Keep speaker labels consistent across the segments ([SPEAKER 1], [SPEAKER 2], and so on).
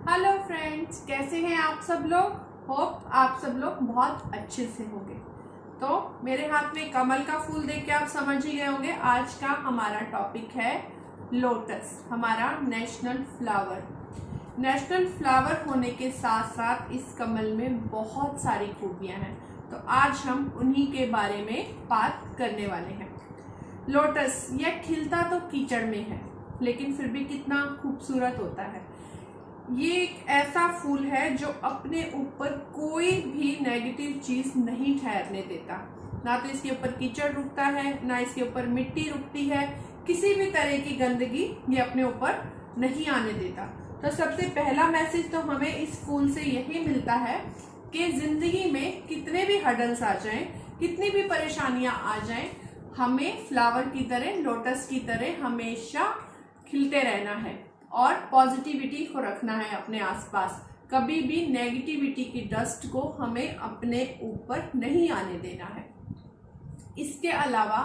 [SPEAKER 1] Hello friends, कैसे हैं आप सब लोग। होप आप सब लोग बहुत अच्छे से होंगे। तो मेरे हाथ में कमल का फूल देख के आप समझ ही गए होंगे आज का हमारा टॉपिक है लोटस, हमारा नेशनल फ्लावर। नेशनल फ्लावर होने के साथ साथ इस कमल में बहुत सारी खूबियां हैं, तो आज हम उन्हीं के बारे में बात करने वाले हैं। लोटस यह खिलता तो कीचड़ में है, लेकिन फिर भी कितना खूबसूरत होता है। ये एक ऐसा फूल है जो अपने ऊपर कोई भी नेगेटिव चीज नहीं ठहरने देता। ना तो इसके ऊपर कीचड़ रुकता है, ना इसके ऊपर मिट्टी रुकती है, किसी भी तरह की गंदगी ये अपने ऊपर नहीं आने देता। तो सबसे पहला मैसेज तो हमें इस फूल से यही मिलता है कि जिंदगी में कितने भी हर्डल्स आ जाएं, कितनी भी परेशानियां आ जाएं, हमें फ्लावर की तरह, लोटस की तरह हमेशा खिलते रहना है और पॉजिटिविटी को रखना है अपने आसपास। कभी भी नेगेटिविटी की डस्ट को हमें अपने ऊपर नहीं आने देना है। इसके अलावा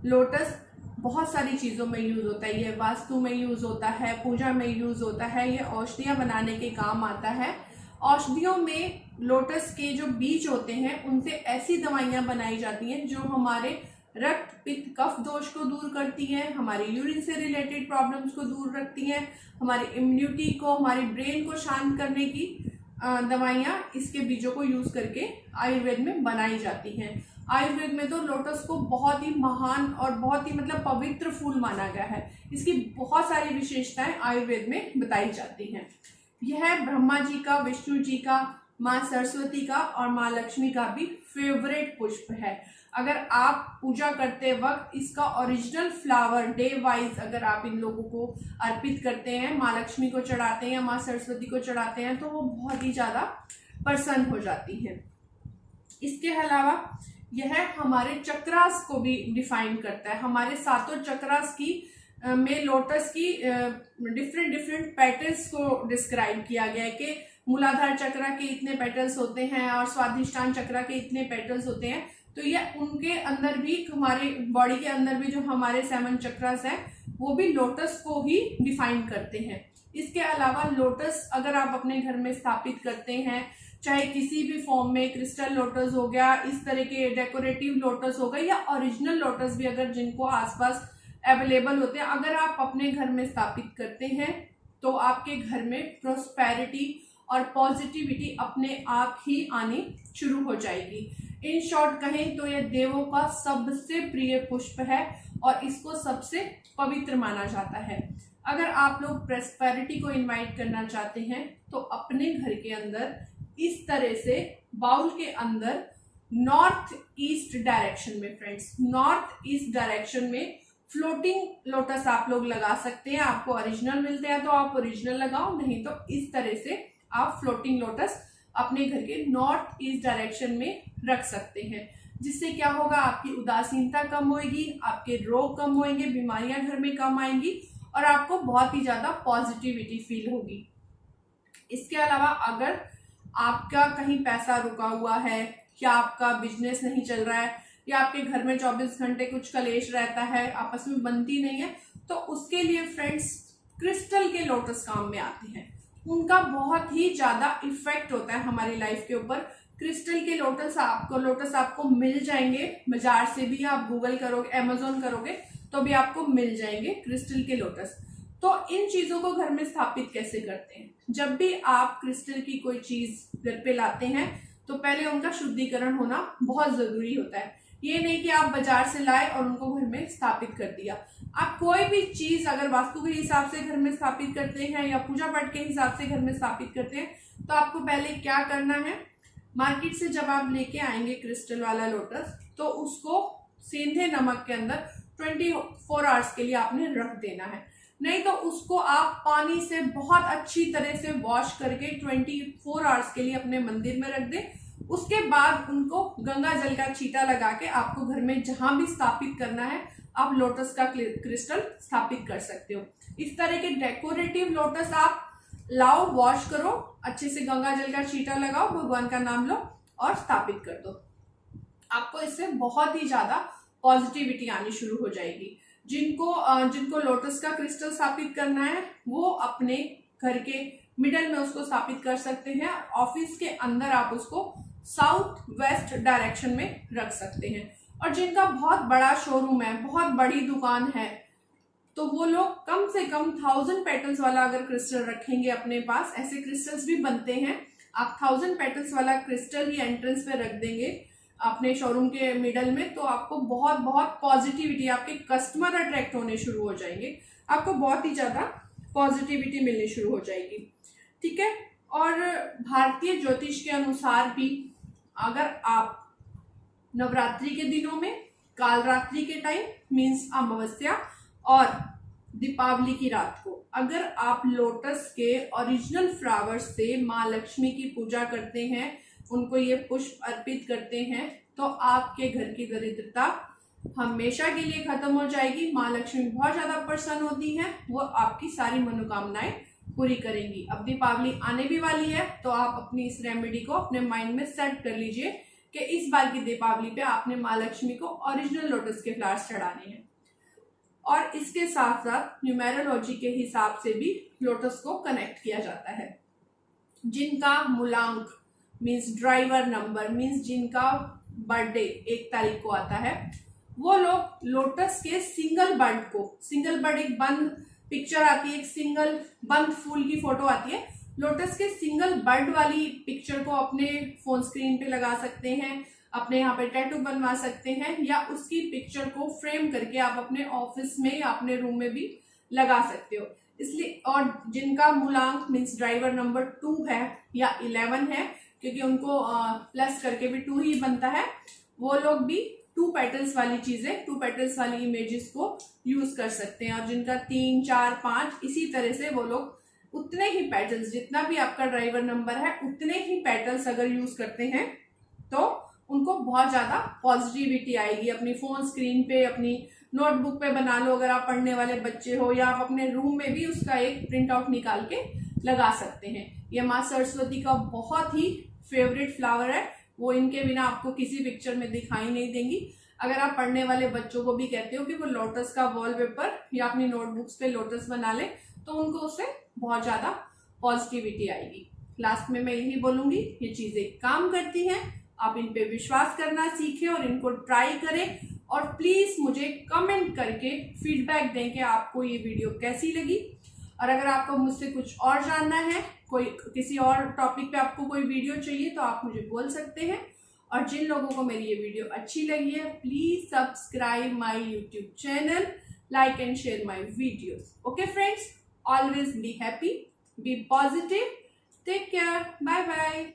[SPEAKER 1] लोटस बहुत सारी चीज़ों में यूज़ होता है। ये वास्तु में यूज़ होता है, पूजा में यूज़ होता है, ये औषधियाँ बनाने के काम आता है। औषधियों में लोटस के जो बीज होते हैं उनसे ऐसी दवाइयाँ बनाई जाती हैं जो हमारे रक्त पित्त कफ दोष को दूर करती हैं, हमारी यूरिन से रिलेटेड प्रॉब्लम्स को दूर रखती हैं, हमारी इम्यूनिटी को, हमारी ब्रेन को शांत करने की दवाइयाँ इसके बीजों को यूज करके आयुर्वेद में बनाई जाती हैं। आयुर्वेद में तो लोटस को बहुत ही महान और बहुत ही पवित्र फूल माना गया है। इसकी बहुत सारी विशेषताएं आयुर्वेद में बताई जाती हैं। यह ब्रह्मा जी का, विष्णु जी का, माँ सरस्वती का और माँ लक्ष्मी का भी फेवरेट पुष्प है। अगर आप पूजा करते वक्त इसका ओरिजिनल फ्लावर डे वाइज अगर आप इन लोगों को अर्पित करते हैं, माँ लक्ष्मी को चढ़ाते हैं या माँ सरस्वती को चढ़ाते हैं, तो वो बहुत ही ज्यादा प्रसन्न हो जाती हैं। इसके अलावा यह हमारे चक्रास को भी डिफाइन करता है। हमारे सातों चक्रास की में लोटस की डिफरेंट पेटल्स को डिस्क्राइब किया गया है कि मूलाधार चक्र के इतने पेटल्स होते हैं और स्वाधिष्ठान चक्र के इतने पेटल्स होते हैं। तो ये उनके अंदर भी, हमारे बॉडी के अंदर भी जो हमारे 7 चक्रास हैं वो भी लोटस को ही डिफाइन करते हैं। इसके अलावा लोटस अगर आप अपने घर में स्थापित करते हैं, चाहे किसी भी फॉर्म में, क्रिस्टल लोटस हो गया, इस तरह के डेकोरेटिव लोटस हो गए, या ओरिजिनल लोटस भी अगर जिनको आसपास अवेलेबल होते हैं, अगर आप अपने घर में स्थापित करते हैं तो आपके घर में प्रोस्पेरिटी और पॉजिटिविटी अपने आप ही आनी शुरू हो जाएगी। इन शॉर्ट कहें तो यह देवों का सबसे प्रिय पुष्प है और इसको सबसे पवित्र माना जाता है। अगर आप लोग प्रोस्पेरिटी को इनवाइट करना चाहते हैं तो अपने घर के अंदर इस तरह से बाउल के अंदर नॉर्थ ईस्ट डायरेक्शन में, फ्रेंड्स, नॉर्थ ईस्ट डायरेक्शन में फ्लोटिंग लोटस आप लोग लगा सकते हैं। आपको ओरिजिनल मिलते हैं तो आप ओरिजिनल लगाओ, नहीं तो इस तरह से आप फ्लोटिंग लोटस अपने घर के नॉर्थ ईस्ट डायरेक्शन में रख सकते हैं। जिससे क्या होगा, आपकी उदासीनता कम होगी, आपके रोग कम होंगे, बीमारियां घर में कम आएंगी और आपको बहुत ही ज्यादा पॉजिटिविटी फील होगी। इसके अलावा अगर आपका कहीं पैसा रुका हुआ है या आपका बिजनेस नहीं चल रहा है या आपके घर में 24 घंटे कुछ कलेश रहता है, आपस में बनती नहीं है, तो उसके लिए फ्रेंड्स क्रिस्टल के लोटस काम में आते हैं। उनका बहुत ही ज्यादा इफेक्ट होता है हमारी लाइफ के ऊपर। क्रिस्टल के लोटस आपको मिल जाएंगे बाजार से भी, आप गूगल करोगे, अमेजोन करोगे तो भी आपको मिल जाएंगे क्रिस्टल के लोटस। तो इन चीजों को घर में स्थापित कैसे करते हैं? जब भी आप क्रिस्टल की कोई चीज घर पे लाते हैं तो पहले उनका शुद्धिकरण होना बहुत जरूरी होता है। ये नहीं कि आप बाजार से लाए और उनको घर में स्थापित कर दिया। आप कोई भी चीज अगर वास्तु के हिसाब से घर में स्थापित करते हैं या पूजा पाठ के हिसाब से घर में स्थापित करते हैं तो आपको पहले क्या करना है, मार्केट से जब आप लेके आएंगे क्रिस्टल वाला लोटस तो उसको सेंधे नमक के अंदर 24 आवर्स के लिए आपने रख देना है। नहीं तो उसको आप पानी से बहुत अच्छी तरह से वॉश करके 24 आवर्स के लिए अपने मंदिर में रख दें। उसके बाद उनको गंगा जल का छींटा लगा के आपको घर में जहां भी स्थापित करना है आप लोटस का क्रिस्टल स्थापित कर सकते हो। इस तरह के डेकोरेटिव लोटस आप लाओ, वॉश करो, अच्छे से गंगा जल का छींटा लगाओ, भगवान का नाम लो और स्थापित कर दो। आपको इससे बहुत ही ज्यादा पॉजिटिविटी आनी शुरू हो जाएगी। जिनको लोटस का क्रिस्टल स्थापित करना है वो अपने घर के मिडल में उसको स्थापित कर सकते हैं। ऑफिस के अंदर आप उसको साउथ वेस्ट डायरेक्शन में रख सकते हैं। और जिनका बहुत बड़ा शोरूम है, बहुत बड़ी दुकान है, तो वो लोग कम से कम 1000 पेटल्स वाला अगर क्रिस्टल रखेंगे अपने पास, ऐसे क्रिस्टल्स भी बनते हैं, आप 1000 पेटल्स वाला क्रिस्टल ही एंट्रेंस पे रख देंगे अपने शोरूम के मिडल में, तो आपको बहुत बहुत पॉजिटिविटी, आपके कस्टमर अट्रैक्ट होने शुरू हो जाएंगे, आपको बहुत ही ज्यादा पॉजिटिविटी मिलनी शुरू हो जाएगी। ठीक है। और भारतीय ज्योतिष के अनुसार भी अगर आप नवरात्रि के दिनों में, कालरात्रि के टाइम मीन्स अमावस्या और दीपावली की रात को अगर आप लोटस के ओरिजिनल फ्लावर्स से माँ लक्ष्मी की पूजा करते हैं, उनको ये पुष्प अर्पित करते हैं, तो आपके घर की दरिद्रता हमेशा के लिए खत्म हो जाएगी। माँ लक्ष्मी बहुत ज्यादा प्रसन्न होती हैं, वो आपकी सारी मनोकामनाएं पूरी करेंगी। अब दीपावली आने भी वाली है, तो आप अपनी इस रेमेडी को अपने माइंड में सेट कर लीजिए कि इस बार की दीपावली पे आपने माँ लक्ष्मी को ओरिजिनल लोटस के फ्लावर्स चढ़ाने हैं। और इसके साथ साथ न्यूमेरोलॉजी के हिसाब से भी लोटस को कनेक्ट किया जाता है। जिनका मूलांक मीन्स ड्राइवर नंबर मीन्स जिनका बर्थडे 1 तारीख को आता है, वो लोग लोटस के सिंगल बर्ड को, सिंगल बर्ड एक बंद पिक्चर आती है, एक सिंगल बंद फूल की फोटो आती है, लोटस के सिंगल बर्ड वाली पिक्चर को अपने फोन स्क्रीन पे लगा सकते हैं, अपने यहाँ पे टैटू बनवा सकते हैं, या उसकी पिक्चर को फ्रेम करके आप अपने ऑफिस में या अपने रूम में भी लगा सकते हो। इसलिए, और जिनका मूलांक मीन्स ड्राइवर नंबर 2 है या 11 है, क्योंकि उनको प्लस करके भी 2 ही बनता है, वो लोग भी 2 पेटल्स वाली चीजें, 2 पेटल्स वाली इमेजेस को यूज कर सकते हैं। और जिनका 3, 4, 5 इसी तरह से वो लोग उतने ही पेटल्स, जितना भी आपका ड्राइवर नंबर है उतने ही पेटल्स अगर यूज करते हैं, तो उनको बहुत ज्यादा पॉजिटिविटी आएगी। अपनी फोन स्क्रीन पे, अपनी नोटबुक पे बना लो, अगर आप पढ़ने वाले बच्चे हो, या आप अपने रूम में भी उसका एक प्रिंट आउट निकाल के लगा सकते हैं। ये माँ सरस्वती का बहुत ही फेवरेट फ्लावर है, वो इनके बिना आपको किसी पिक्चर में दिखाई नहीं देंगी। अगर आप पढ़ने वाले बच्चों को भी कहते हो कि वो लोटस का वॉलपेपर या अपनी नोटबुक्स पे लोटस बना ले, तो उनको उससे बहुत ज्यादा पॉजिटिविटी आएगी। लास्ट में मैं यही बोलूंगी, ये चीजें काम करती हैं, आप इन पे विश्वास करना सीखें और इनको ट्राई करें। और प्लीज मुझे कमेंट करके फीडबैक दें कि आपको ये वीडियो कैसी लगी। और अगर आपको मुझसे कुछ और जानना है, कोई किसी और टॉपिक पे आपको कोई वीडियो चाहिए, तो आप मुझे बोल सकते हैं। और जिन लोगों को मेरी ये वीडियो अच्छी लगी है, please subscribe my YouTube channel, like and share my videos. Okay friends, always be happy, be positive, take care, bye bye.